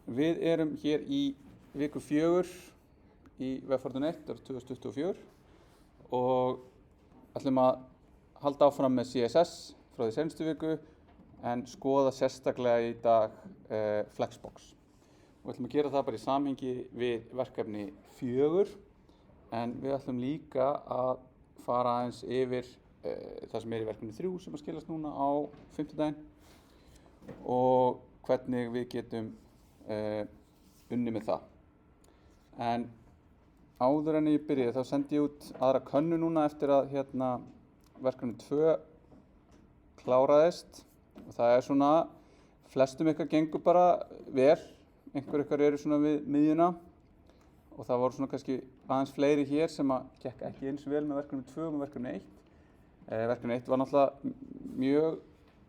Við erum hér í viku 4 í Vegforðun 1 árið 2024 og ætlum að halda áfram með CSS frá því seinustu viku en skoða sérstaklega í dag Flexbox. Við ætlum að gera það bara í samhengi við verkefni 4 en við ætlum líka að fara aðeins yfir það sem í verkefni 3 sem að skilast núna á fimmtudaginn og hvernig við getum unnið með það. En áður en ég byrjaði þá sendi ég út aðra könnu núna eftir að verkefni 2 kláraðist og það svona flestum ykkar gengur bara vel, einhver ykkar eru svona við miðjuna og það voru svona kannski aðeins fleiri hér sem að gekk ekki eins vel með verkefni 2 og með verkefni 1. Verkefni 1 var náttúrulega mjög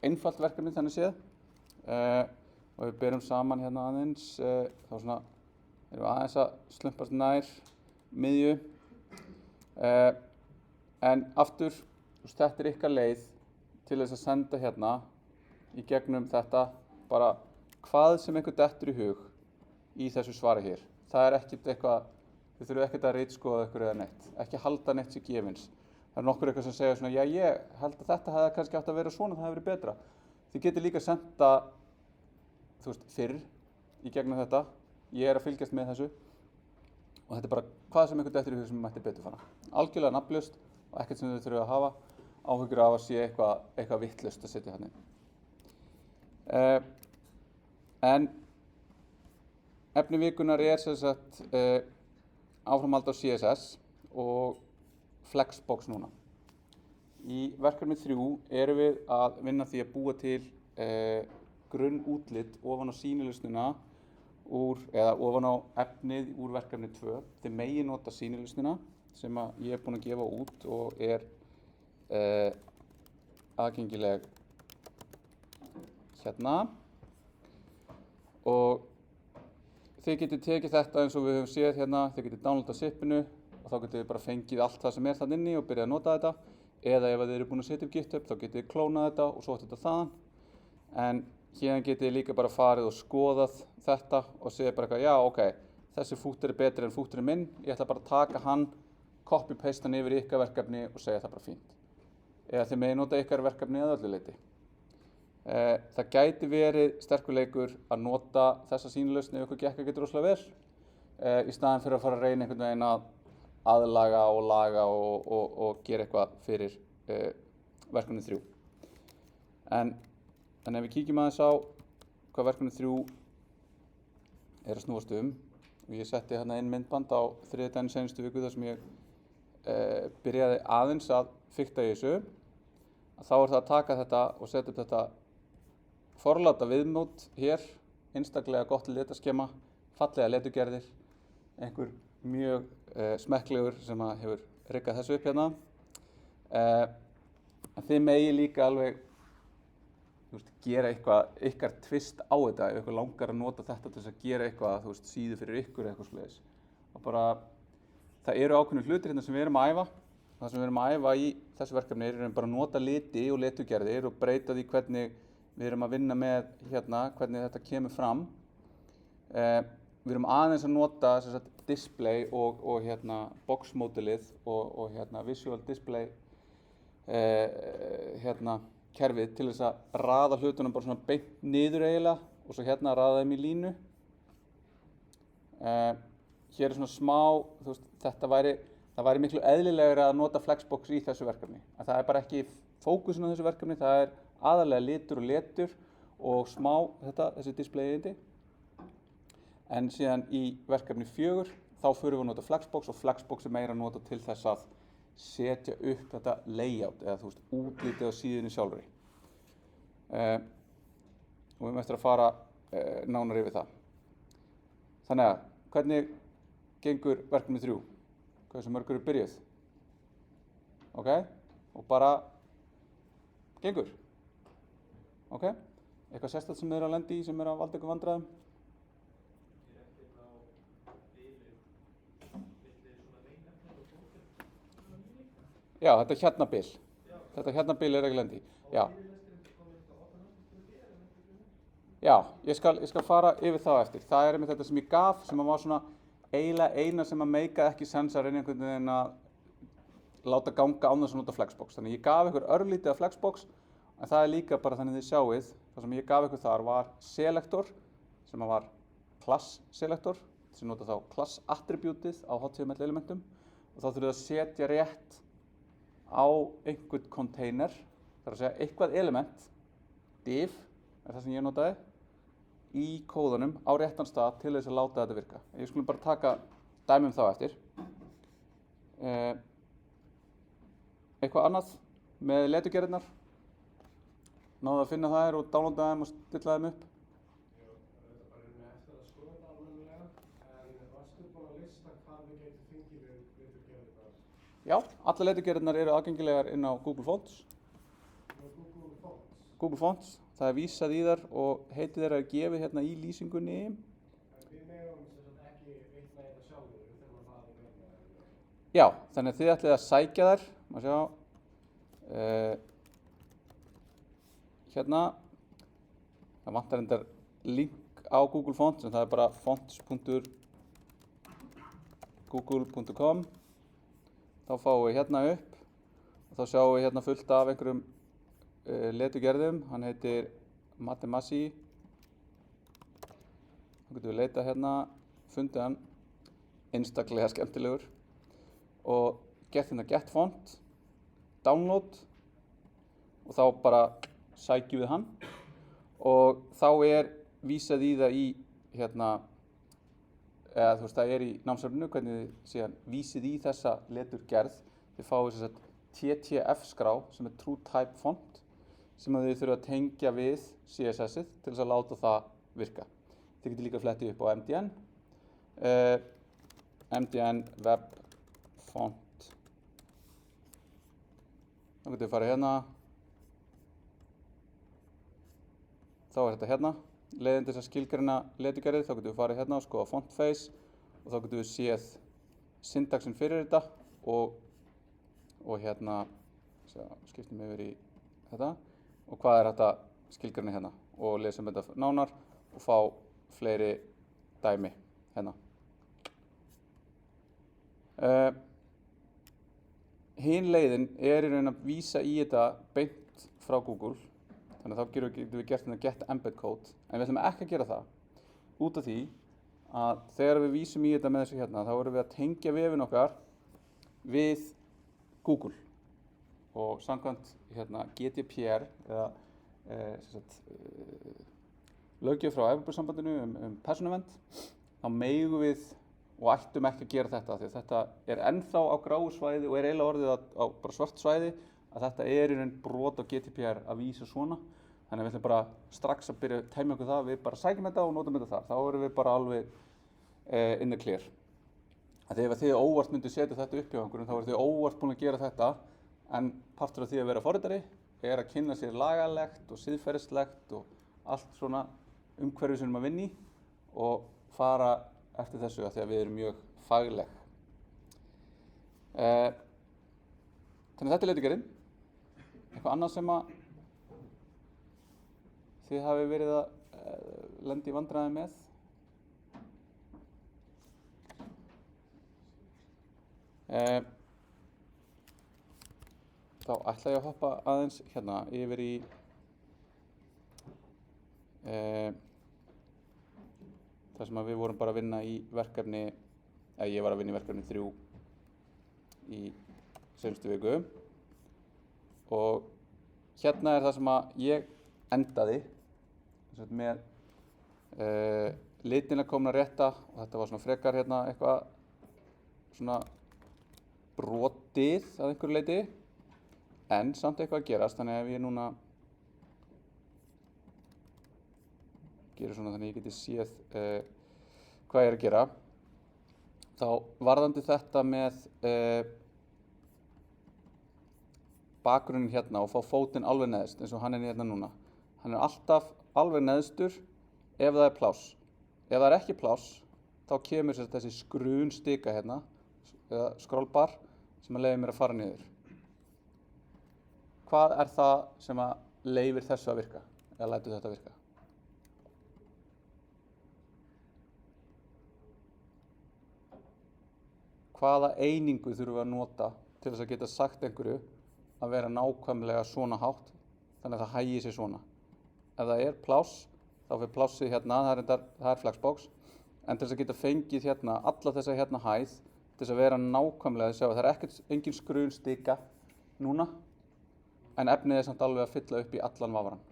einfalt verkefni þannig séð og við berum saman aðeins, þá svona erum við aðeins að slumpast nær miðju. En aftur, þetta ykkar leið til þess að senda í gegnum þetta bara hvað sem ykkur dettur í hug í þessu svari hér. Það ekkert eitthvað, þið þurfum ekkert að ritskoða ykkur eða neitt, ekki halda neitt sér gefins. Það nokkur eitthvað sem segja svona, já ég held að þetta hefði kannski átt að vera svona, það hefði verið betra. Þið getið líka senda fyrr í gegnum þetta. Ég að fylgjast með þessu og þetta bara hvað sem ykkur dettur í hug sem mætti betur fara. Algjörlega nafnlaust og ekkert sem þið þurfum að hafa áhyggjur af að sé eitthvað vitlaust að setja inn. En efni vikunar sem sagt áframhald á CSS og Flexbox núna. Í verkefni 3 erum við að vinna því að búa til grunnútlit ofan á sýnilausnina eða ofan á efnið úr verkefni 2. Þið megið nota sýnilausnina sem að ég búinn að gefa út og aðgengileg og þið getið tekið þetta eins og við höfum séð þið getið downloadað zippinu og þá getið þið bara fengið allt það sem þarna inni og byrjað að nota þetta eða ef þið eru búin að setja upp GitHub þá getið þið klónað þetta og sótt þetta þaðan en hérna getið þið líka bara farið og skoðað þetta og segja bara eitthvað, já ok, þessi fútur betri en fúturinn minn, ég ætla bara að taka hann, copy-paste hann yfir í ykkar verkefni og segja það bara fínt. Eða þið megið nota ykkar verkefni að öllu leyti. Það gæti verið sterkur leikur að nota þessa sýnilausn ef ykkur gekk ekkert rosalega vel í staðinn fyrir að fara að reyna einhvern veginn að aðlaga og laga og gera eitthvað fyrir verkefni 3. En ef við kíkjum aðeins á hvað verkefni 3 að snúast og ég setti inn myndband á þriðjudaginn seinustu viku þar sem ég byrjaði aðeins að fikta í þessu þá það að taka þetta og setja upp þetta forláta viðmót hér, einstaklega gott litaskema, fallega leturgerðir, einhver mjög smekklegur sem hefur riggað þessu upp en þið megið líka alveg gera eitthvað ykkar tvist á þetta ef ykkur langar að nota þetta til þess að gera eitthvað síðu fyrir ykkur eitthvað svoleiðis. Og bara það eru ákveðnir hlutir sem við erum að æfa. Það sem við erum að æfa í þessu verkefni bara að nota liti og leturgerðir og breyta því hvernig við erum að vinna með hvernig þetta kemur fram. Við erum aðeins að nota display og box modelið og visual display kerfið til þess að raða hlutunum bara svona beint niður eiginlega og svo raða þeim í línu. Hér svona smá, það væri miklu eðlilegra að nota Flexbox í þessu verkefni. En það bara ekki fókusin á þessu verkefni, það aðalega litur og letur og smá þessi display-indi. En síðan í verkefni 4 þá förum við að nota Flexbox og Flexbox meira að nota til þess að setja upp þetta layout eða útlitið á síðunni sjálfri. Og við eftir að fara nánar yfir það. Þannig að, hvernig gengur verkefni 3? Hversu mörg eru byrjuð? Ok? Og bara gengur? Ok? Eitthvað sérstætt sem þið eru að lenda í sem að valda ykkur vandræðum? Já, þetta bil. Þetta bil ekki lendi. Já. Já, ég skal fara yfir það á eftir. Það er einmitt þetta sem ég gaf, sem var svona eiginlega eina sem að meika ekki sens að reyna einhvern veginn að láta ganga án þess að nota Flexbox. Þannig ég gaf ykkur örlítið af Flexbox, en það er líka bara þannig þið sjáið. Það sem ég gaf ykkur þar var selektor, sem var class selektor, sem nota þá class attributið á HTML elementum, og þá þurfum við að setja rétt á einhvern container, það er að segja eitthvað element, div, er það sem ég notaði, í kóðanum á réttan stað til þess að láta þetta virka. Ég skulum bara taka dæmi þá eftir. Eitthvað annað með leturgerðirnar. Náðu að finna þær og downloada þeim og stilla þeim upp. Jú, þetta bara eftir að skoða þetta almennilega, en varstu búin að lista hvað við getum fengið við leturgerðirnar? Já, allar leturgerðirnar eru aðgengilegar inn á Google Fonts. Google Fonts? Google Fonts, það er vísað í þar og heitið þeirra er gefið hérna í lýsingunni. En við megum ekki vitna í þetta sjálfur, við þurfum að fara í veitna. Já, þannig að þið ætlið að sækja þær. Má sjá. Hérna. Það vantar endar link á Google Fonts, en það er bara fonts.google.com. Þá fáum við hérna upp og þá sjáum við hérna fullt af einhverjum leturgerðum. Hann heitir Matemasi. Þá getum við leitað hérna, fundið hann, einstaklega skemmtilegur og gert hérna get font, download og þá bara sækjum við hann og þá er vísað í það í hérna, eða þú veist það er í námsefninu hvernig þið síðan vísið í þessa leturgerð. Þið fáið þess að TTF skrá sem er True Type Font sem að þið þurfa að tengja við CSS-ið til þess að láta það virka. Þið getur líka flettið upp á MDN, MDN Web Font. Þá getum við farið hérna. Þá er þetta hérna. Leiðin til þess að skilgreina leturgerðið, þá getum við farið hérna og skoða font face og þá getum við séð syntaxin fyrir þetta og hérna skiptum yfir í þetta og hvað er þetta skilgreina hérna og lesum þetta nánar og fá fleiri dæmi hérna. Hin leiðin er í raun að vísa í þetta beint frá Google, þannig að þá getum við gert hérna get embed code, en við ætlum ekki að gera það út af því að þegar við vísum í þetta með þessu hérna, þá erum við að tengja vefinn okkar við Google og samkvæmt hérna GDPR eða löggjöf frá Evrópusambandinu persónuvernd, þá megum við og ættum ekki að gera þetta því að þetta er ennþá á gráu svæði og er eiginlega orðið á bara svart svæði að þetta er í raun brot á GDPR að vísa svona. Þannig að við ætlum bara strax að byrja að temja okkur það, við bara sækjum þetta og notum þetta þar. Þá erum við bara alveg in the clear. Þegar þið óvart myndu setja þetta upp hjá einhverjum, þá eru þið óvart búin að gera þetta, en partur af því að vera forritari er að kynna sér lagalegt og siðferðislegt og allt svona umhverfi sem við að vinna í og fara eftir þessu að því að við erum mjög fagleg. Þannig að þetta er leturgerðin. Eitthvað annað sem að þið hafi verið að lenda í vandræði með? Þá ætla ég að hoppa aðeins hérna yfir í það sem að við vorum bara að vinna í verkefni, eða ég var að vinna í verkefni 3 í seinustu viku og hérna er það sem að ég endaði með litina komna rétta og þetta var svona frekar hérna eitthvað svona brotið að einhverju leyti en samt eitthvað að gerast, þannig að ef ég núna gerir svona þannig að ég geti séð hvað ég er að gera. Þá varðandi þetta með bakgrunnin hérna og fá fótinn alveg neðst eins og hann er hérna núna. Hann er alltaf alveg neðstur ef það er pláss. Ef það er ekki pláss þá kemur þessi skrunstika hérna eða scrollbar sem að leyfir mér að fara niður. Hvað er það sem að leyfir þessu að virka eða lætur þetta virka? hvaða einingu þurfum við að nota til þess að geta sagt einhverju að vera nákvæmlega svona hátt þannig að það hægi sig svona. Ef það er pláss, þá fyrir plássið hérna, það er flexbox, en til þess að geta fengið hérna alla þessa hérna hæð til þess að vera nákvæmlega, sjá, það er engin skrunstika núna, en efnið er samt alveg að fylla upp í allan vafran.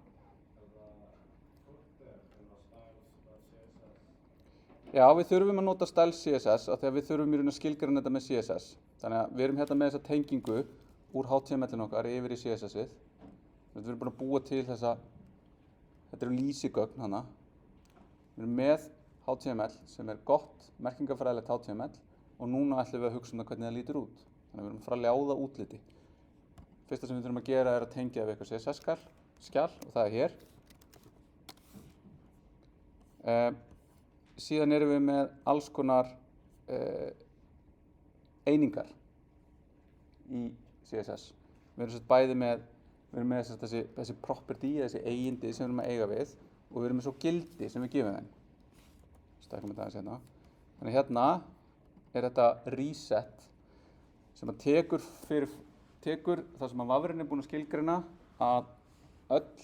Já, við þurfum að nota style CSS af því að við þurfum í raun að skilgreina þetta með CSS. Þannig að við erum hérna með þessa tengingu úr HTML-inu okkar yfir í CSS-ið. Við erum búin að búa til þetta eru lýsigögn hana. Við erum með HTML sem er gott, merkingafræðilegt HTML og núna ætlum við að hugsa það hvernig það lítur út. Þannig að við erum að fara að ljáða útliti. Fyrsta sem við þurfum að gera er að tengja við eitthvað CSS-skjal og það er hér. Síðan erum við með alls konar einingar í CSS. Við erum bæði með, þessi property, þessi eigindi sem við erum að eiga við og við erum með svo gildi sem við gefum þeim. Stækkum við það aðeins hérna. Þannig hérna er þetta reset sem að tekur það sem að vafrinn er búin að skilgreina að öll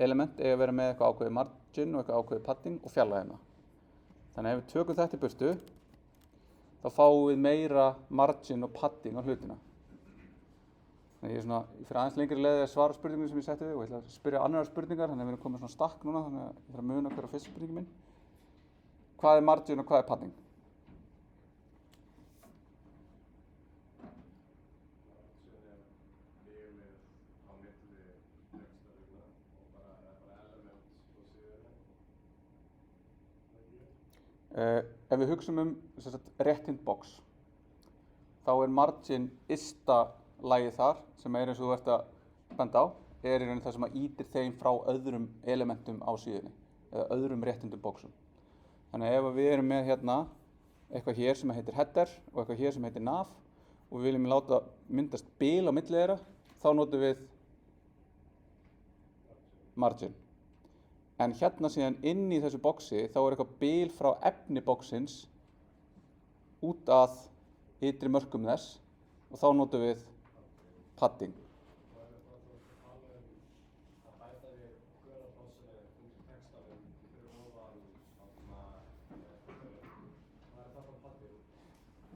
element eiga að vera með eitthvað ákveðið margin og eitthvað ákveðið padding og fjarlægja þeim það. Þannig að ef við tökum þetta í burtu, þá fáum við meira margin og padding á hlutina. Þannig ég fyrir aðeins lengri leið að svara spurningum sem ég setti og ég ætla að spyrja annarra spurningar, þannig að við erum komið svona stakk núna, þannig að ég þarf að muna hver á fyrsta spurningin minn. Hvað er margin og hvað er padding? Ef við hugsum réttind box, þá er margin ysta lagið þar, sem er eins og þú ert að benda á, er í rauninni það sem að ýtir þeim frá öðrum elementum á síðunni, eða öðrum réttindum boxum. Þannig að ef við erum með hérna eitthvað hér sem heitir header og eitthvað hér sem heitir nav og við viljum láta myndast bil á milli þeirra, þá notum við margin. En hérna síðan inn í þessu boxi þá er eitthvað bil frá efni boxins út að ytri mörkum þess og þá notum við padding.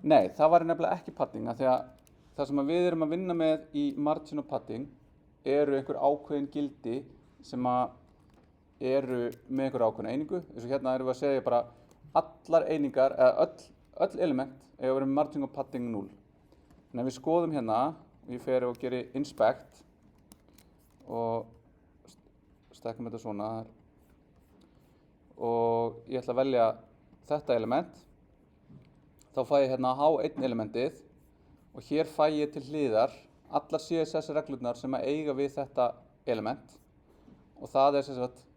Nei, það var nefnilega ekki padding af því að það sem við erum að vinna með í margin og padding eru einhver ákveðin gildi sem að eru með einhver ákveðna einingu. Eins og hérna erum við að segja bara allar einingar, eða öll element eiga að vera með margin og padding 0. En ef við skoðum hérna, og ég fer og geri inspect og stekkum þetta svona og ég ætla að velja þetta element, þá fæ ég hérna H1 elementið og hér fæ ég til hliðar allar CSS reglurnar sem að eiga við þetta element og það er sem sagt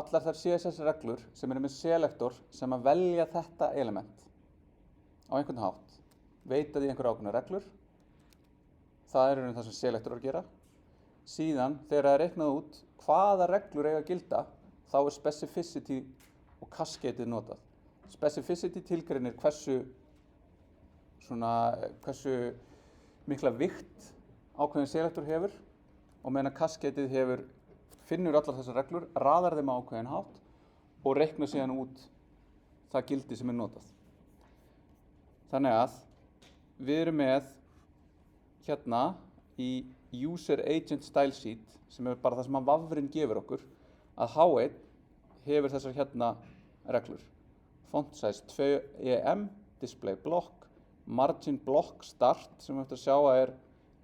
allar þær CSS reglur sem eru með selektor sem að velja þetta element á einhvern hátt, veita því einhver ákveðnar reglur, það er það sem selektor er að gera. Síðan þegar það er reiknað út hvaða reglur eiga að gilda, þá er specificity og cascade notað. Specificity tilgreinir hversu mikla vikt ákveðin selektor hefur og meðan cascade finnur allar þessar reglur, raðar þeim á ákveðin hátt og reiknar síðan út það gildi sem er notað. Þannig að við erum með hérna í user agent style sheet sem er bara það sem að vafrinn gefur okkur að H1 hefur þessar hérna reglur. Font size 2 EM, display block, margin block start sem við ætlum að sjá að er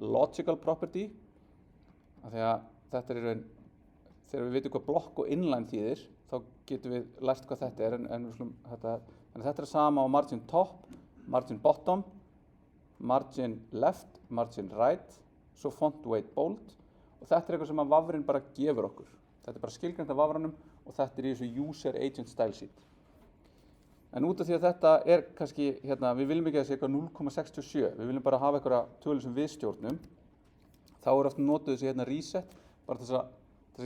logical property af því að þetta er í raun þegar við veitum hvað blokk og inline þýðir, þá getum við lært hvað þetta er, en þetta er sama á margin top, margin bottom, margin left, margin right, svo font weight bold og þetta er eitthvað sem að vafrinn bara gefur okkur. Þetta er bara skilgreint af vafranum og þetta er í þessu user agent style sheet. En út af því að þetta er kannski, hérna, við viljum ekki að það sé eitthvað 0,67, við viljum bara hafa eitthvað tölur sem við stjórnum, þá er oft notuð þessi hérna reset, bara þess að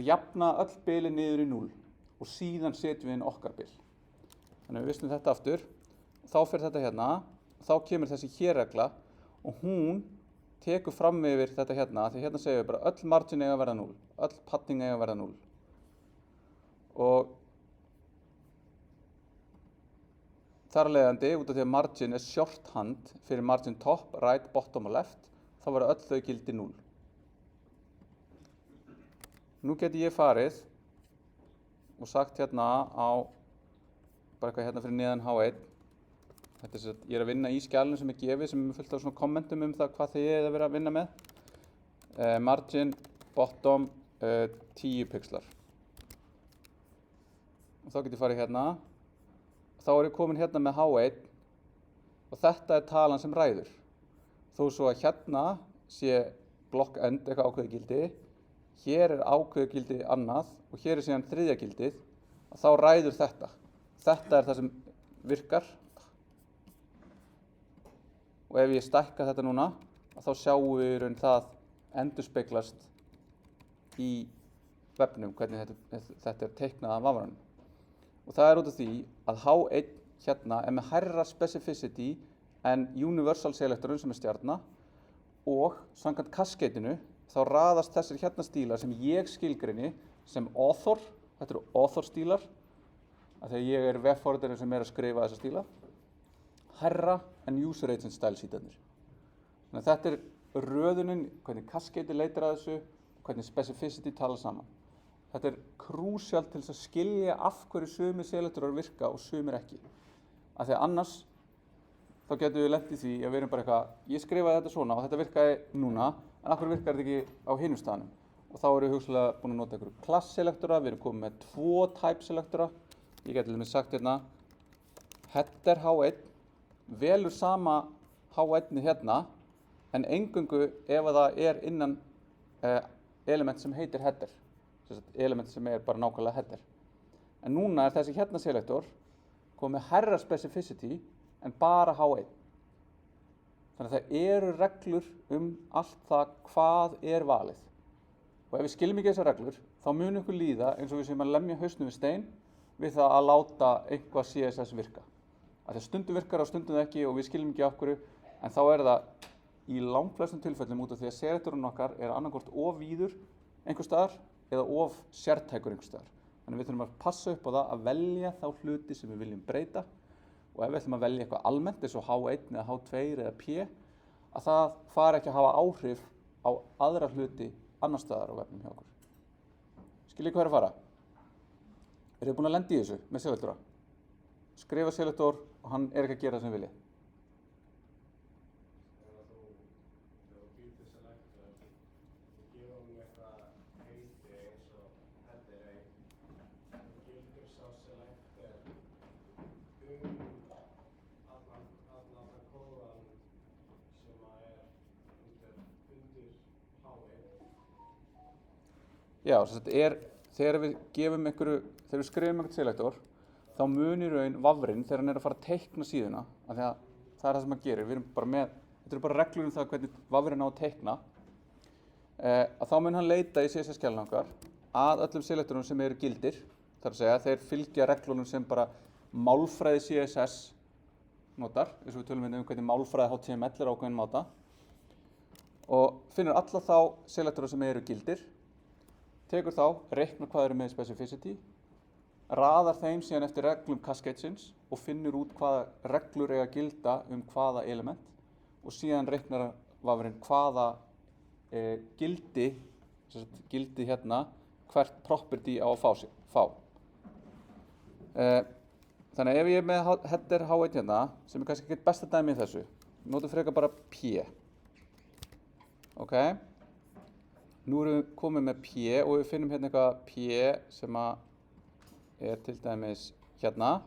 jafna öll bilin niður í 0 og síðan setjum við inn okkar bil. Þannig að við vissum þetta aftur þá fer þetta hérna, þá kemur þessi hér regla og hún tekur fram yfir þetta hérna, því hérna segir við bara öll margin eiga að verða 0, öll padding eiga að verða 0. Og þar af leiðandi, út af því að margin er shorthand fyrir margin top, right, bottom og left, þá verða öll þau gildi 0. Nú geti ég farið og sagt hérna á, bara eitthvað hérna fyrir neðan H1. Þetta er ég er að vinna í skjalinu sem er gefið, sem er fullt af svona kommentum það hvað þið er að vera að vinna með. Margin, bottom, 10 pixlar. Og þá get ég farið hérna. Þá er ég komin hérna með H1 og þetta er talan sem ræður. Þó svo að hérna sé block end eitthvað ákveðið gildi, hér er ákveðið gildi annað og hér er síðan þriðja gildið, og þá ræður þetta. Þetta er það sem virkar. Og ef ég stækka þetta núna, þá sjáum við í raun það endurspeglast í vefnum, hvernig þetta er teiknað af vafranum. Og það er út af því að H1 hérna er með hærra specificity en universal selektorinn sem er stjarna, og samkvæmt cascadeinu þá raðast þessir hérna stílar sem ég skilgreini sem author, þetta eru author stílar, af því að ég er webforwarderinn sem er að skrifa þessa stíla, hærra en user agent style sheetarnir. Þannig að þetta er röðunin, hvernig cascade leitar að þessu, hvernig specificity tala saman. Þetta er krúsjalt til þess að skilja af hverju sumir selektorar virka og sumir ekki. Af því að annars þá getum við lent í því að við erum bara eitthvað, ég skrifaði þetta svona og þetta virkaði núna, en af hverju virkar þetta ekki á hinum staðnum? Og þá erum við hugsanlega búin að nota einhverju class selektora, við erum komið með 2 type selektora. Ég geti til dæmis sagt hérna, header H1 velur sama H1-ið hérna, en eingöngu ef það er innan element sem heitir header, element sem er bara nákvæmlega header. En núna er þessi hérna selektor komið með hærra specificity en bara H1. Þannig að það eru reglur allt það hvað er valið. Og ef við skiljum ekki þessar reglur, þá mun ykkur líða eins og við séum að lemja hausnum við stein við það að láta einhvað CSS virka. Af því að stundum virkar og stundum það ekki og við skiljum ekki af hverju, en þá er það í langflestum tilfellum út af því að selektorinn okkar er annarkvort of víður einhvers staðar eða of sértækur einhvers staðar. Þannig við þurfum að passa upp á það að velja þá hluti sem við viljum breyta, og ef við ætlum að velja eitthvað almennt eins og H1 eða H2 eða P, að það fari ekki að hafa áhrif á aðra hluti annar staðar á vefnum hjá okkur. Skiljið hvað er að fara? Eru þið búin að lenda í þessu með selektora? Skrifa selektor og hann er ekki að gera það sem við vilja. Þegar þú býr til selektor, þú gefur honum eitthvað heiti eins og header 1, þú gildir sá selektor allan kóðan sem er undir H1. Já, þetta er, þegar við skrifum einhvern selektor, þá mun í raun vafrinn þegar hann er að fara að teikna síðuna, af því að það er það sem hann gerir. Við erum bara með, þetta eru bara reglur það hvernig vafrinn á að teikna, að þá mun hann leita í CSS-skjalinu okkar að öllum selektorum sem eru gildir, þar að segja þeir fylgja reglunum sem bara málfræði CSS notar, eins og við tölum hvernig málfræði HTML er ákveðin máta, og finnur alla þá selektorum sem eru gildir, tekur þá, reiknar hvað eru með specificity, raðar þeim síðan eftir reglum cascadesins og finnur út hvaða reglur eiga að gilda hvaða element, og síðan reiknar vafrinn hvaða gildi hérna hvert property á að fá. Þannig að ef ég er með header H1 hérna, sem er kannski ekki besta dæmi í þessu, notum frekar bara P. Ok? Nú erum við komið með P og við finnum hérna eitthvað P sem er til dæmis hérna,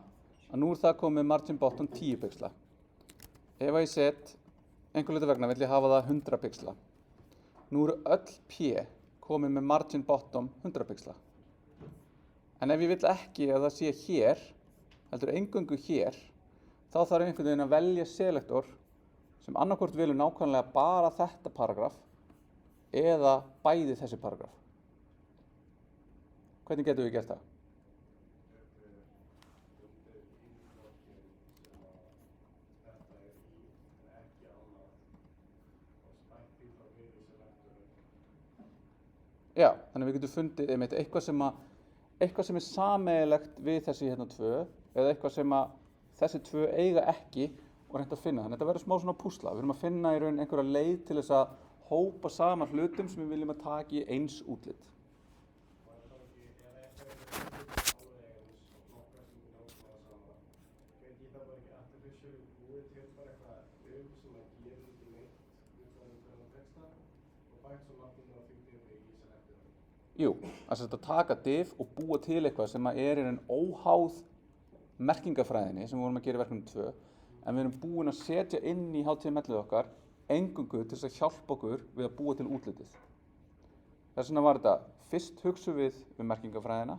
að nú er það komið með margin bottom 10 pixla. Ef ég set einhver hluta vegna vill ég hafa það 100 pixla. Nú eru öll P komið með margin bottom 100 pixla. En ef ég vill ekki að það sé hér, heldur eingöngu hér, þá þarf einhvern veginn að velja selektor sem annarkvort velur nákvæmlega bara þetta paragraf eða bæði þessi paragraf. Hvernig getum við gert það? Já, þannig við getum fundið einmitt eitthvað sem er sameiginlegt við þessi hérna tvö eða eitthvað sem að þessi tvö eiga ekki og reynt að finna. Þannig þetta verður smá svona púsla. Við erum að finna í raun einhverja leið til þess að hópa saman hlutum sem við viljum að taki eins útlit. Og er það ekki, ef eitthvað alveg eins og nokkra sem er nákvæmlega sama, geti það bara ekki artificially búið til bara eitthvað sem að gerir ekki neitt utan þennan texta og bætt svo nafninu á því diffi í selectorinn? Jú, að taka div og búa til eitthvað sem að er í raun óháð merkingafræðinni sem við vorum að gera í verkefni 2, en við erum búin að setja inn í HTML-ið okkar eingöngu til þess að hjálpa okkur við að búa til útlitið. Þess vegna var þetta, fyrst hugsum við merkingafræðina,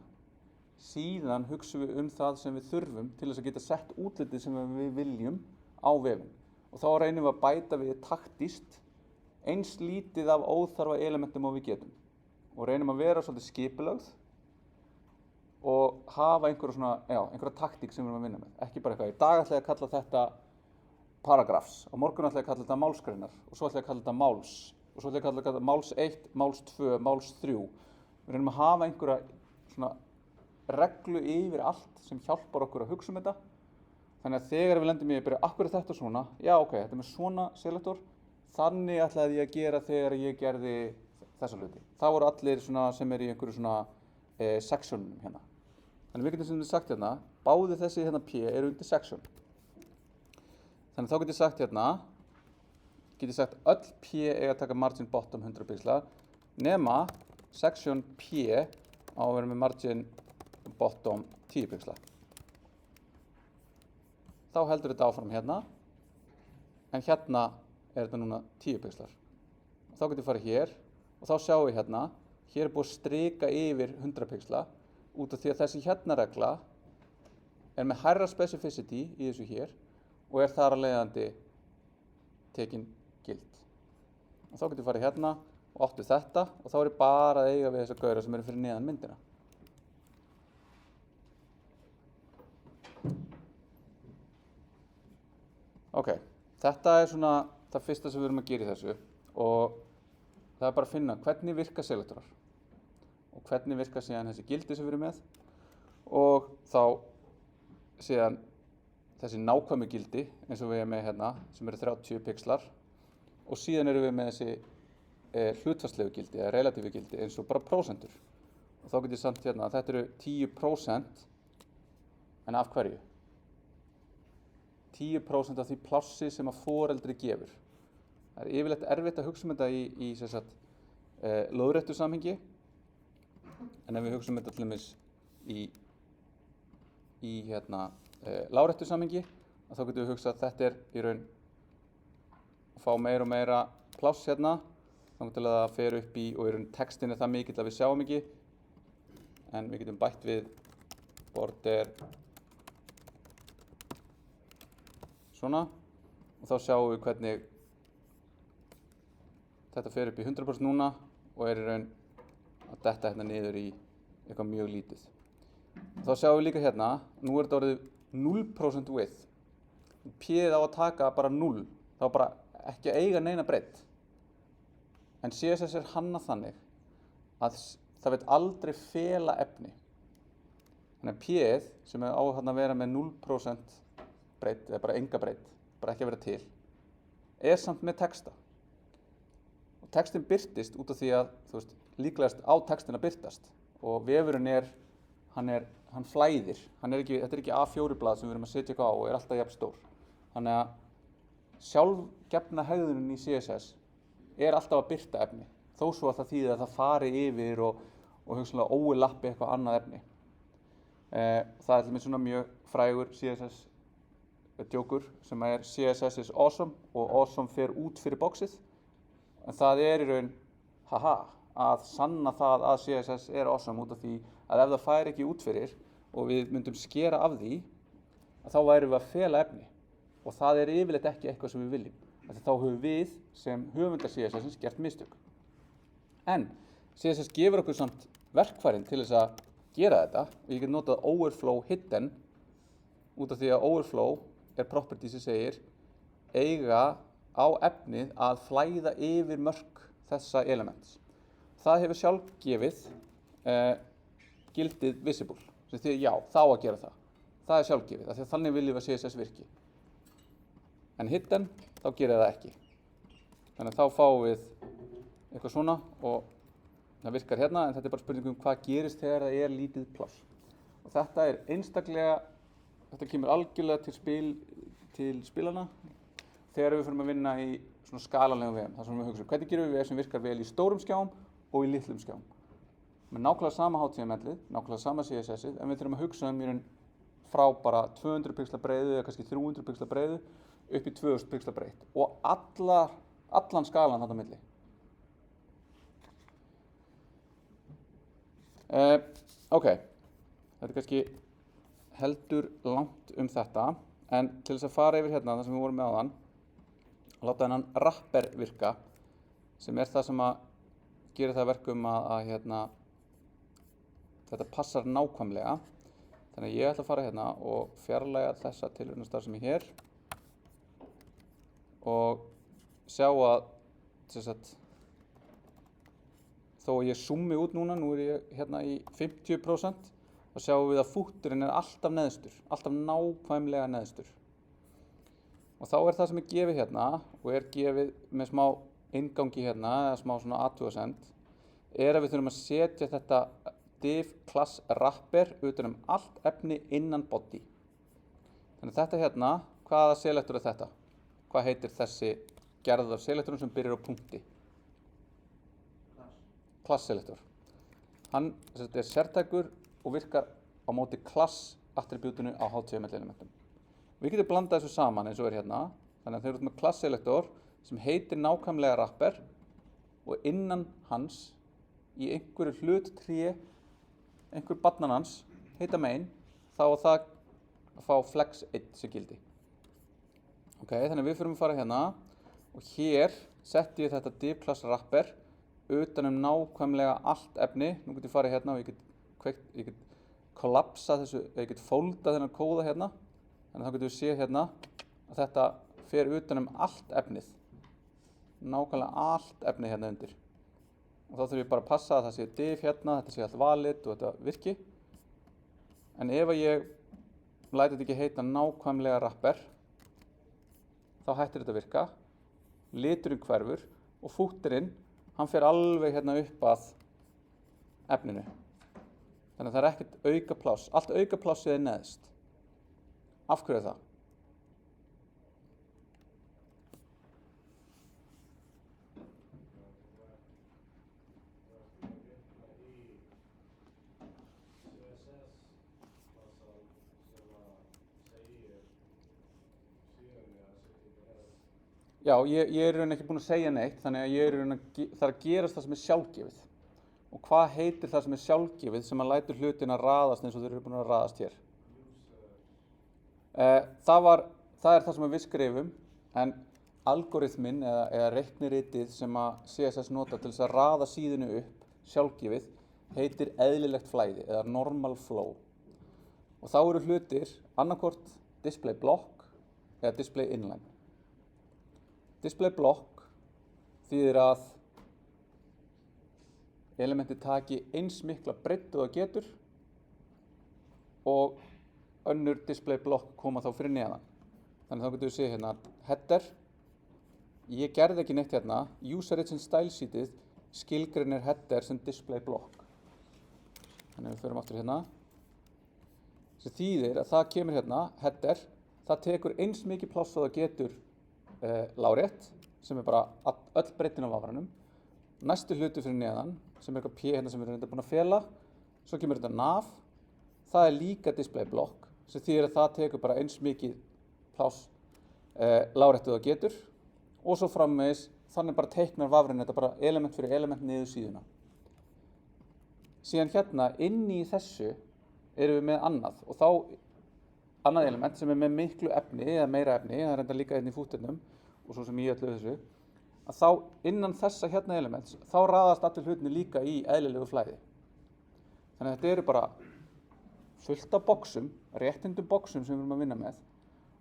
síðan hugsum við það sem við þurfum til þess að geta sett útlitið sem við viljum á vefinn. Og þá reynum við að bæta við taktískt eins lítið af óþarfa elementum og við getum. Og reynum að vera svolítið skipulögð og hafa einhverja taktík sem við erum að vinna með. Ekki bara eitthvað, í dag ætla ég að kalla þetta paragraphs, á morgun ætla ég að kalla þetta málsgreinar og svo ætla ég að kalla þetta máls og svo ætla ég að kalla þetta máls 1, máls 2, máls 3. Við reynum að hafa einhverja svona reglu yfir allt sem hjálpar okkur að hugsa um þetta. Þannig að þegar við lendum í að byrja, akkur er þetta svona? Já, ok, þetta er með svona selektor. Þannig ætlaði ég að gera þegar ég gerði þessa hluti. Það voru allir svona sem er í einhverju svona sectionum hérna. Þannig við getum sem við sagt hérna, báði þessi hérna P eru undir section. Þannig þá get ég sagt hérna, öll P eiga að taka margin bottom 100 pixla, nema section P á að vera með margin bottom 10 pixla. Þá heldur þetta áfram hérna, en hérna er þetta núna 10 pixlar. Þá get ég farið hér og þá sjáum við hérna, hér er búið að strika yfir 100 pixla út af því að þessi hérna regla er með hærra specificity í þessu hér og er þar að leiðandi tekin gild. Og þá getur ég farið hérna og áttu þetta og þá er ég bara að eiga við þessa gaura sem eru fyrir neðan myndina. Ok, þetta er svona það fyrsta sem við erum að gera í þessu og það er bara að finna hvernig virka selektorar og hvernig virka síðan þessi gildi sem við erum með og þá síðan þessi nákvæmu gildi eins og við erum með hérna sem eru 30 pixlar og síðan erum við með þessi hlutfallslegu gildi eða relatífu gildi eins og bara prósentur. Og þá getur ég samt hérna að þetta eru 10% en af hverju? 10% af því plássi sem að foreldri gefur. Það er yfirleitt erfitt að hugsa um þetta í lóðréttu samhengi, en ef við hugsa um þetta til dæmis í láréttu samhengi, þá getum við hugsað að þetta er í raun að fá meira og meira pláss hérna, þannig til að það fer upp í og í raun textin er það mikill að við sjáum ekki, en við getum bætt við border svona og þá sjáum við hvernig þetta fer upp í 100% núna og er í raun að detta hérna niður í eitthvað mjög lítið. Þá sjáum við líka hérna, nú er þetta orðið 0% width. P-ið á að taka bara 0, þá bara ekki að eiga neina breidd. En CSS er hannað þannig að það veit aldrei fela efni. Þannig að P-ið sem er á að vera með 0% breidd, eða bara enga breidd, bara ekki að vera til, er samt með texta. Og textin birtist út af því að, þú veist, líklegast á textin að birtast og vefurinn hann flæðir, þetta er ekki A4 blað sem við erum að setja eitthvað á og er alltaf jafn stór. Þannig að sjálfgefna hegðunin í CSS er alltaf að birta efni, þó svo að það þýðir að það fari yfir og hugsanlega óilappi eitthvað annað efni. Það er til mér svona mjög frægur CSS djókur sem er CSS is awesome og awesome fer út fyrir boxið, en það er í raun, að sanna það að CSS er awesome út af því að ef það fær ekki út fyrir og við myndum skera af því, þá værum við að fela efni og það er yfirleitt ekki eitthvað sem við viljum. Þá höfum við sem höfundar CSS gert mistök. En CSS gefur okkur samt verkfærin til þess að gera þetta og ég get notað overflow hidden út af því að overflow er property sem segir eiga á efnið að flæða yfir mörk þessa elements. það hefur sjálfgefið gildið visible, sem því já, þá að gera það. Það er sjálfgefið, af því að þannig viljum við að CSS virki. En hidden, þá gerir það ekki. Þannig að þá fáum við eitthvað svona og það virkar hérna, en þetta er bara spurning hvað gerist þegar það er lítið pláss. Og þetta er einstaklega, þetta kemur algjörlega til spilana þegar við fyrir að vinna í svona skalanlegum vegum. Það sem við hugsa, hvernig gerum við veg sem virkar vel í stórum skjám og í litlum skjám. Með nákvæmlega sama HTML-ið, nákvæmlega sama CSS-ið, en við þurfum að hugsa í raun frá bara 200 pixla breiðu eða kannski 300 pixla breiðu upp í 2000 pixla breitt og allan skalan þarna á milli. Ok, þetta er kannski heldur langt þetta, en til þess að fara yfir hérna það sem við vorum með áðan, að láta þennan wrapper virka, sem er það sem að gera það verkum að þetta passar nákvæmlega. Þannig að ég ætla að fara hérna og fjarlægja þessa tilraunastarfsemi hér og sjá að þó að ég zoome út núna, nú er ég hérna í 50%, þá sjáum við að fúturinn er alltaf neðstur, alltaf nákvæmlega neðstur. Og þá er það sem er gefið hérna og er gefið með smá inngangi hérna, eða smá svona athugasemd, er að við þurfum að setja þetta div class wrapper utan allt efni innan body. Þannig að þetta hérna, hvaða selektor er þetta? Hvað heitir þessi gerð af selektorum sem byrjar á punkti? Class selektor. Hann er sértækur og virkar á móti class attribútinu á HTML elementum. Við getum blandað þessu saman eins og er hérna. Þannig að þeir eru með class selektor sem heitir nákvæmlega wrapper og innan hans í einhverju hluttré, einhver barnan hans, heita main, þá á það að fá flex 1 sem gildi. Ok, þannig að við fyrir að fara hérna og hér setti ég þetta div class wrapper utan nákvæmlega allt efni. Nú get ég farið hérna og ég get kollapsa þessu, ég get fólda þennan kóða hérna. Þannig að þá getum við séð hérna að þetta fer utan allt efnið. Nákvæmlega allt efnið hérna undir. Og þá þurfum við bara að passa að það sé div hérna, þetta sé allt valid og þetta virki. En ef ég læti þetta ekki heita nákvæmlega wrapper, þá hættir þetta að virka. Liturinn hverfur og fúturinn, hann fer alveg hérna upp að efninu. Þannig að það er ekkert auka pláss. Allt auka plássið er neðst. Af hverju er það? Já, ég er í raun ekki búinn að segja neitt, þannig að ég er í raun það er að gerast það sem er sjálfgefið. Og hvað heitir það sem er sjálfgefið sem að lætur hlutina raðast eins og þeir eru búin að raðast hér? Það er það sem við skrifum, en algoritminn eða reikniritið sem að CSS nota til þess að raða síðunu upp sjálfgefið heitir eðlilegt flæði eða normal flow. Og þá eru hlutir annarkvort display block eða display inline. Display block þýðir að elementið taki eins mikla breidd og það getur og önnur display block koma þá fyrir neðan. Þannig þá getum við séð hérna header. Ég gerði ekki neitt hérna. User-agent style sheetið skilgreinir header sem display block. Þannig við förum aftur hérna. Sem þýðir að það kemur hérna header. Það tekur eins mikið pláss og það getur lárétt, sem er bara öll breiddin á vafranum. Næstu hlutu fyrir neðan, sem er eitthvað P hérna sem við erum búin að fela. Svo kemur þetta nav. Það er líka display block, sem þýðir að það tekur bara eins mikið pláss lárétt og það getur. Og svo framvegis, þannig bara teiknar vafrinn þetta bara element fyrir element niður síðuna. Síðan hérna, inni í þessu, erum við með annað. Og þá annað element sem er með miklu efni eða meira efni, það er enda líka inn í fúturnum og svo sem í öllu þessu, að þá innan þessa hérna elements, þá raðast allir hlutinni líka í eðlilegu flæði. Þannig að þetta eru bara fullt af boxum, réttindum boxum sem við erum að vinna með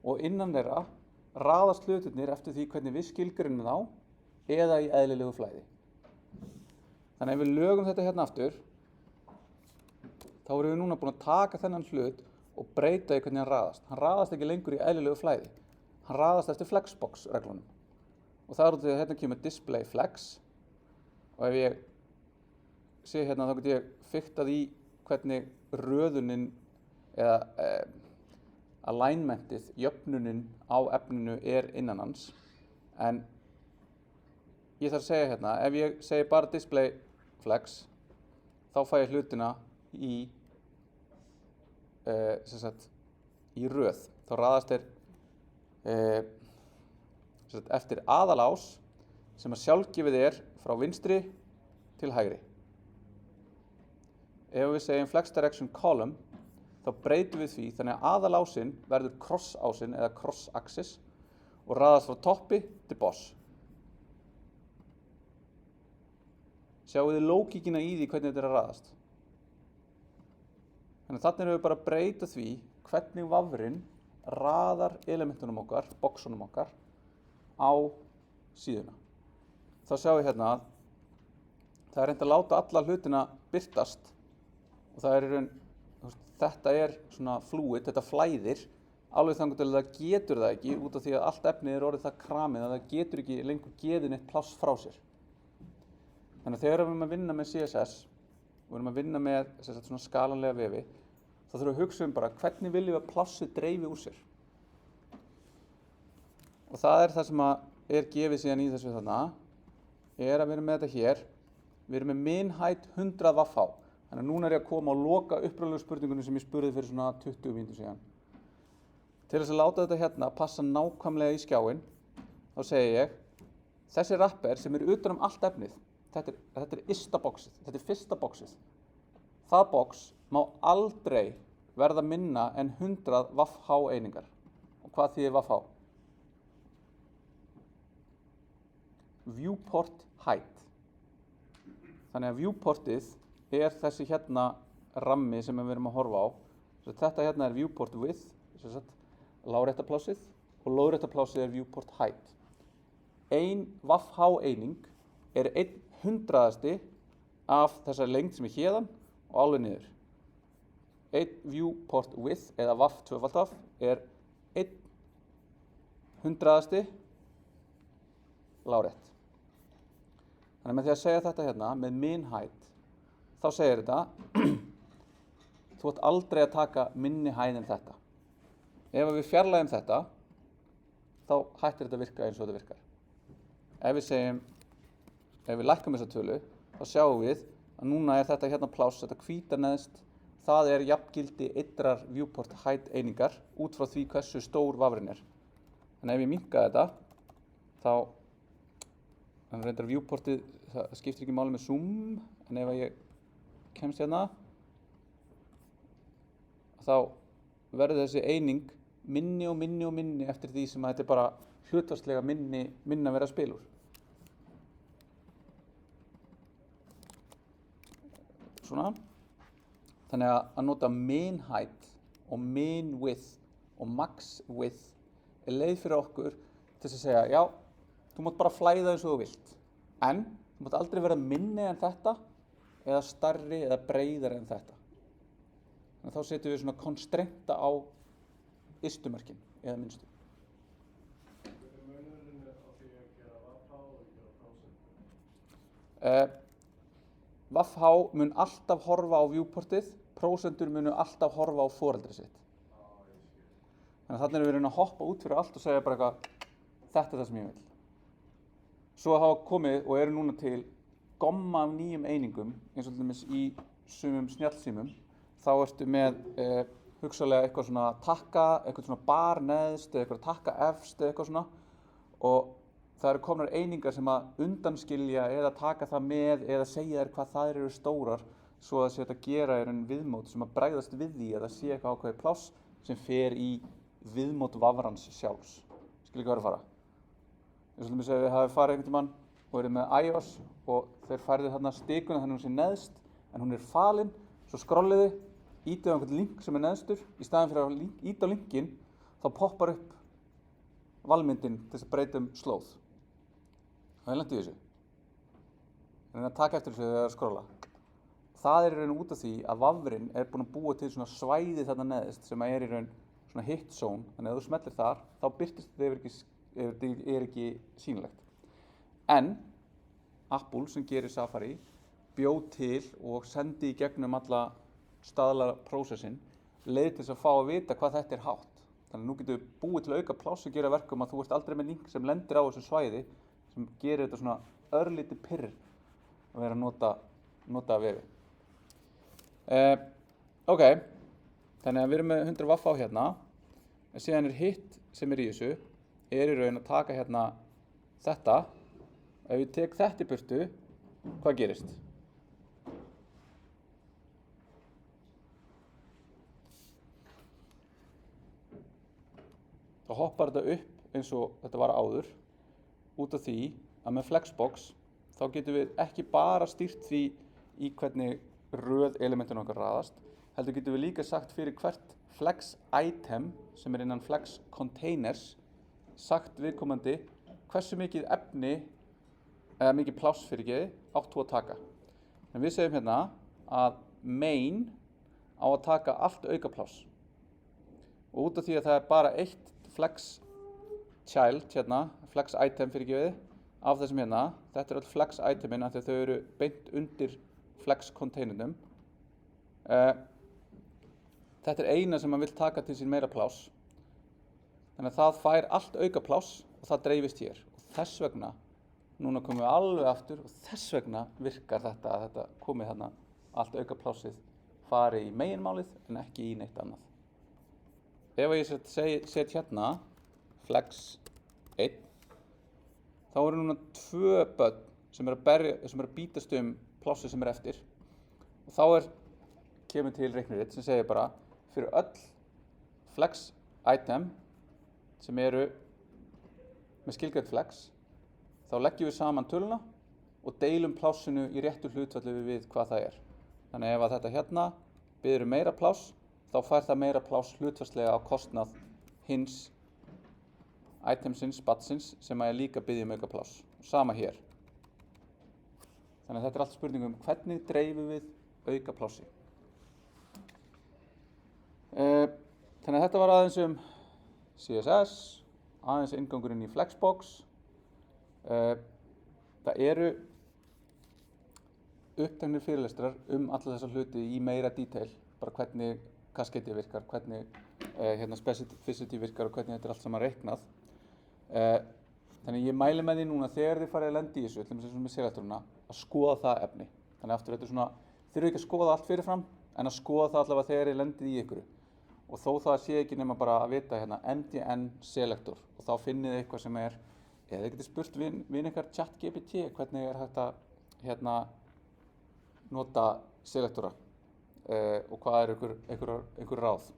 og innan þeirra raðast hlutirnir eftir því hvernig við skilgreinum þá eða í eðlilegu flæði. Þannig ef við lögum þetta hérna aftur, þá erum við núna búin að taka þennan hlut og breyta í hvernig hann raðast. Hann raðast ekki lengur í eðlilegu flæði. Hann raðast eftir flexbox reglunum. Og það út af því að hérna kemur display flex. Og ef ég sé hérna þá get ég fiktað í hvernig röðunin eða alignmentið, jöfnunin á efninu innan hans. En ég þarf að segja hérna, ef ég segi bara display flex, þá fæ ég hlutina í röð. Þá raðast eftir aðalás sem að sjálfgefið frá vinstri til hægri. Ef við segjum flex direction column, þá breytum við því þannig að aðalásinn verður cross-ásinn eða cross-axis og raðast frá toppi til boss. Sjáu þið lógíkina í því hvernig þetta að raðast. Þannig að þarna erum við bara að breyta því hvernig vafrinn raðar elementunum okkar, boxunum okkar, á síðuna. Þá sjáum við hérna að það reynt að láta alla hlutina birtast og það þetta svona fluid, þetta flæðir, alveg þangað til það getur það ekki út af því að allt efnið orðið það kramið að það getur ekki lengur gefið neitt pláss frá sér. Þannig að þegar við erum að vinna með CSS og við erum að vinna með svona skalanlega vefi, þá þurfum við að hugsa bara hvernig viljum við að plássið dreifi úr sér. Og það það sem að gefið síðan í þessu þarna, að við erum með þetta hér, við erum með min height 100 waff-h. Þannig að núna ég að koma og loka upprunalegu spurningunum sem ég spurði fyrir svona 20 mínútur síðan. Til þess að láta þetta hérna passa nákvæmlega í skjáinn, þá segi ég, þessi wrapper sem utan allt efnið, þetta ysta boxið, þetta fyrsta boxið. Það box má aldrei verða minna en 100 waff-h einingar. Og hvað þýðir waff-h? Viewport height. Þannig að viewportið þessi hérna rammi sem við erum að horfa á. Þetta hérna viewport width, láréttaplássið, og lóðréttaplássið viewport height. Ein waff-h eining 1/100 af þessari lengd sem héðan og alveg niður. Ein viewport width eða waff tvöfaldaf 1/100 lárétt. Þannig með því að segja þetta hérna með min height, þá segir þetta, þú átt aldrei að taka minni hæð en þetta. Ef við fjarlægjum þetta, þá hættir þetta að virka eins og þetta virkar. Ef við lækkum þessa tölu, þá sjáum við að núna þetta hérna pláss, þetta hvíta neðst, það jafngildi einnar viewport height einingar út frá því hversu stór vafrinn Þannig ef ég minnka þetta, þá reyndar viewportið, það skiptir ekki máli með zoom, en ef ég kemst hérna, þá verður þessi eining minni og minni og minni eftir því sem þetta bara hlutfallslega minna vera að spila úr. Svona. Þannig að nota min height og min width og max width leið fyrir okkur til að segja, já, þú mátt bara flæða eins og þú vilt, en þú mátt aldrei vera minni en þetta eða stærri eða breiðari en þetta. Þannig að þá setjum við svona konstrengta á ystumerkin eða minnstu. Hvað munurinn á því að gera waff-h og gera prósentur? Waff-h mun alltaf horfa á viewportið, prósentur munu alltaf horfa á foreldrið sitt. Þannig að þarna erum við að hoppa út fyrir allt og segja bara eitthvað, þetta það sem ég vil. Svo hafa komið og eru núna til gomma af nýjum einingum, eins og til dæmis í sumum snjallsímum, þá ertu með hugsanlega eitthvað svona takka, eitthvað svona bar neðst, eða eitthvað takka efst, eða eitthvað svona, og það eru komnar einingar sem að undanskilja eða taka það með eða segja þér hvað þær eru stórar, svo að það sé hægt að gera viðmót sem að bregðast við því að það sé eitthvað ákveðið pláss sem fer í viðmót vafrans sjálfs. Skil ekki hvað að fara. Eins og til dæmis ef við hafið farið einhvern tímann og verið með iOS og þeir færðu þarna stikuna þannig hún sé neðst en hún falin, svo skrolliði, ítið á einhvern link sem neðstur, í staðinn fyrir að íta á linkin, þá poppar upp valmyndin til þess að breyta slóð. Það lenti í þessu. reyna að taka eftir þessu þegar það er að skrolla. Það er í raun út af því að vafrinn er búinn að búa til svona svæði þarna neðst sem er í raun svona hit zone, þannig að ef þú smellir þar þá birtist þetta er ekki sýnilegt. En Apple sem gerir Safari bjó til og sendi í gegnum alla staðlarprósessin leið til þess að fá að vita hvað þetta er hátt. Þannig að nú getur við búið til að auka pláss og gera verkum að þú ert aldrei með link sem lendir á þessu svæði sem gerir þetta svona örlítið pirr að vera að nota vefi. Ok, þannig að við erum með 100 watt á hérna, en síðan er hitt sem er í þessu, er í raun að taka hérna þetta, ef ég tek þetta í burtu, hvað gerist? Þá hoppar þetta upp eins og þetta var áður, út af því að með Flexbox þá getum við ekki bara stýrt því í hvernig röð elementinu okkar raðast, heldur getum við líka sagt fyrir hvert Flex item sem er innan Flex containers sagt viðkomandi hversu mikið efni eða mikið pláss fyrir geði átt þú að taka. En við segjum hérna að main á að taka allt auka pláss. Og út af því að það er bara eitt Flex child hérna, Flex item fyrir geði af þessum hérna, þetta er öll Flex itemin af því að þau eru beint undir Flex containernum. Þetta er eina sem maður vill taka til sín meira pláss. Þannig að það fær allt auka pláss og það dreifist hér. Og þess vegna, núna komum við alveg aftur og þess vegna virkar þetta að þetta komið þarna allt auka plássið fari í meginmálið en ekki í neitt annað. Ef ég set hérna Flex 1, þá eru núna 2 börn sem eru að bítast plássið sem er eftir. Og þá kemur til reikniritt sem segir bara fyrir öll Flex item sem eru með skilgreint Flex, þá leggjum við saman töluna og deilum plássinu í réttu hlutfalli við hvað það er. Þannig ef að þetta hérna biður meira pláss, þá fær það meira pláss hlutfallslega á kostnað hins itemsins, batsins, sem er líka biðja auka pláss. Sama hér. Þannig að þetta er allt spurning hvernig dreifum við auka plássi. Þannig að þetta var aðeins CSS, aðeins inngangurinn í Flexbox. Það eru uppteknir fyrirlestrar alla þessa hluti í meira detail, bara hvernig kasketi virkar, hvernig specificity virkar og hvernig þetta er allt saman reiknað. Þannig ég mæli með því núna þegar þið farið að lenda í þessu, til dæmis með selektoruna, að skoða það efni. Þannig aftur þetta er svona, þurfið ekki að skoða allt fyrirfram, en að skoða það allavega þegar þið lendið í ykkur. Og þó það sé ekki nema bara að vita hérna MDN selektor og þá finnið þið eitthvað sem er, eða þið getið spurt við ykkar ChatGPT hvernig er hægt að nota selektora og hvað er einhver ráð.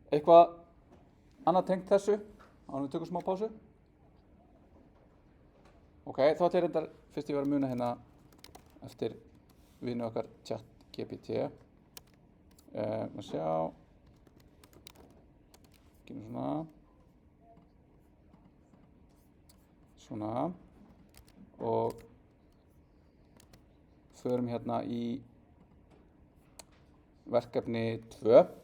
Eitthvað annað tengt þessu, ánum við tökum smá pásu. Ok, þá ætla ég reyndar, fyrst ég var að muna hérna eftir vinu okkar ChatGPT. Maður sjá, gerum svona og förum hérna í verkefni 2 af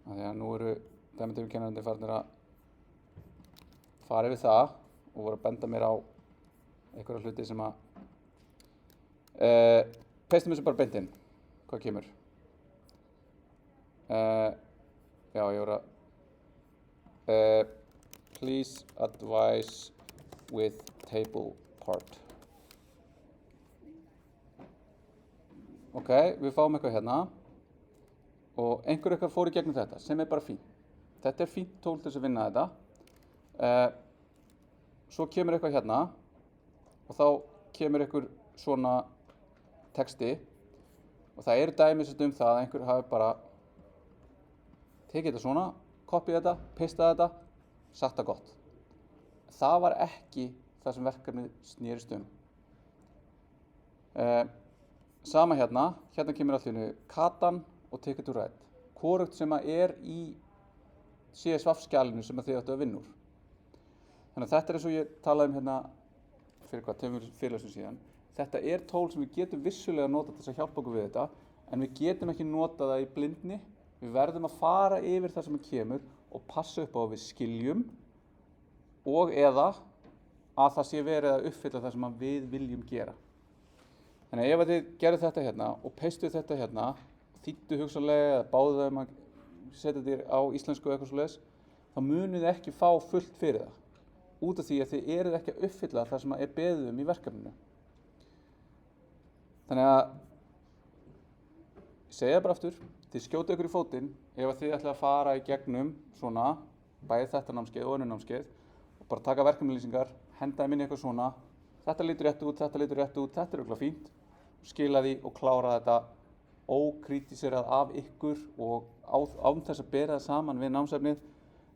því að nú eru dæmiteyfukennararnir farnir að fara yfir það og voru að benda mér á einhverja hluti sem að peistum þessu bara beint inn. Hvað kemur? Já, ég voru að please advise with table part. Ok, við fáum eitthvað hérna og einhver ykkar fór í gegnum þetta sem er bara fínt. Þetta er fínt tól til þess að vinna þetta. Svo kemur eitthvað hérna og þá kemur einhver svona texti. Og það eru dæmi sem það að einhver hafi bara tekið þetta svona, kopið þetta, pistað þetta, sagt það gott. Það var ekki það sem verkefnið snerist Sama hérna kemur allir katan og ticket to ride. Hvorugt sem er í CSV skjalinu sem þið áttu að vinna úr. Þannig að þetta er eins og ég talaði hérna fyrir tveimur fyrirlestum síðan. Þetta er tól sem við getum vissulega notað til þess að hjálpa okkur við þetta, en við getum ekki notað það í blindni. Við verðum að fara yfir það sem kemur og passa upp á að við skiljum og eða að það sé verið að uppfylla það sem við viljum gera. Þannig að ef þið gerðu þetta hérna og peistuð þetta hérna, þýddu hugsanlega eða báðu þau að setja þetta á íslensku eða eitthvað svoleiðis, þá munið þið ekki fá fullt fyrir það. Út af því að þið eruð ekki að uppfylla það sem er beðið í verkefninu. Þannig að, ég segja bara aftur, þið skjótu ykkur í fótinn ef þið ætla að fara í gegnum svona, bæði þetta námskeið og önnur námskeið og bara taka verkefnalýsingar, henda þeim inn í eitthvað svona, þetta lítur rétt út, þetta lítur rétt út, þetta er örugglega fínt, skila því og klára þetta ókrítiserað af ykkur og án þess að bera það saman við námsefnið,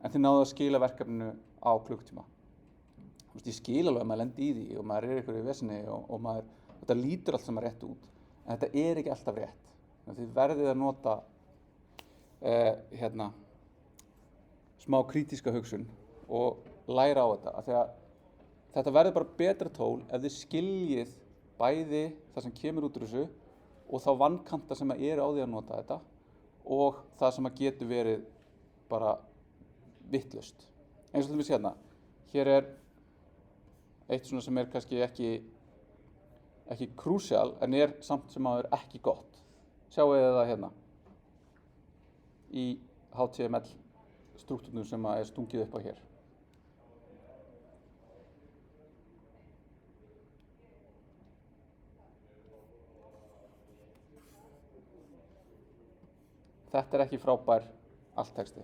en þið náðu að skila verkefninu á klukkutíma. Ég skil alveg að maður lendi í því og maður ykkur í vesinni og maður, þetta lítur allt saman rétt út, en þetta er ekki alltaf rétt. Þið verðið að nota smá krítíska hugsun og læra á þetta, af því að þetta verður bara betra tól ef þið skiljið bæði það sem kemur út úr þessu og þá vankanta sem eru á því að nota þetta og það sem getur verið bara vitlaust. Eins og til dæmis hérna, hér er eitt svona sem er kannski ekki krúsjál en er samt sem áður ekki gott. Sjáu þið það hérna í HTML struktúrnum sem er stungið upp á hér. Þetta er ekki frábær alttexti.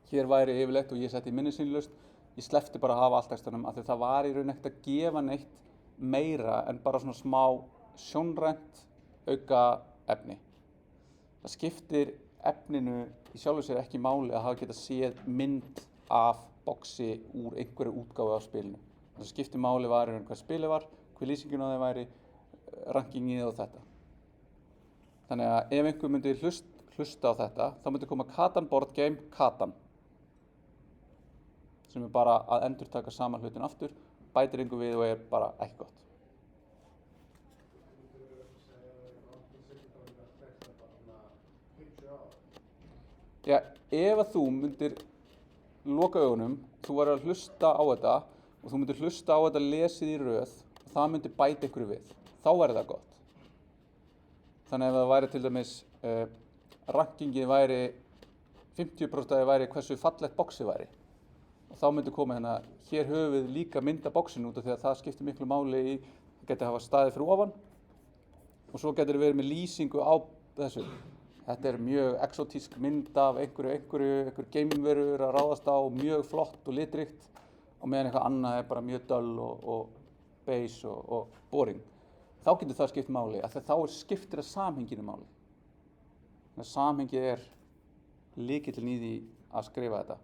Hér væri yfirleitt og ég setti í minnisýnlaust, ég sleppti bara að hafa alttextanum af því það var í raun ekkert að gefa neitt meira en bara svona smá sjónrænt auka efni. Það skiptir efninu í sjálfu sér ekki máli að hafa getað séð mynd af boxi úr einhverju útgáfu af spilinu. Það sem skiptir máli var hvað spilið var, hver lýsingin á þeim væri, rankingið og þetta. Þannig að ef einhver myndi hlusta á þetta, þá myndi koma Catan Board Game Catan, sem er bara að endurtaka saman hlutin aftur, bætir engu við og er bara ekki gott. Já, ef að þú myndir loka augunum, þú værir að hlusta á þetta og þú myndir hlusta á þetta lesið í röð og það myndir bæta ykkur við, þá væri það gott. Þannig ef það væri til dæmis, rankingið væri 50% að það væri hversu fallegt boxið væri. Og þá myndi koma hérna, hér höfum við líka mynda boxinu út af því að það skiptir miklu máli í, það getur hafa staðið fyrir ofan og svo getur verið með lýsingu á þessu. Þetta er mjög exotísk mynd af einhverju geimverur að ráðast á, mjög flott og litríkt og meðan eitthvað annað er bara mjög döll og beige og boring. Þá getur það skipt máli, af því að þá skiptir það samhenginu máli. Þannig að samhengið er lykillinn í því að skrifa þetta.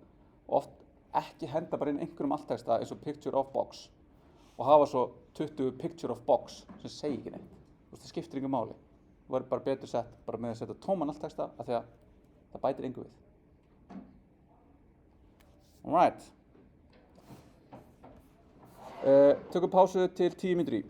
Oft ekki henda bara inn einhverjum alttexta eins og picture of box og hafa svo 20 picture of box sem segir ekki neitt. Það skiptir engu máli. Það var bara betur sett bara með að setja tóman alttexta af því að það bætir engu við. Alright. Tökum pásu til 10 mínútur í.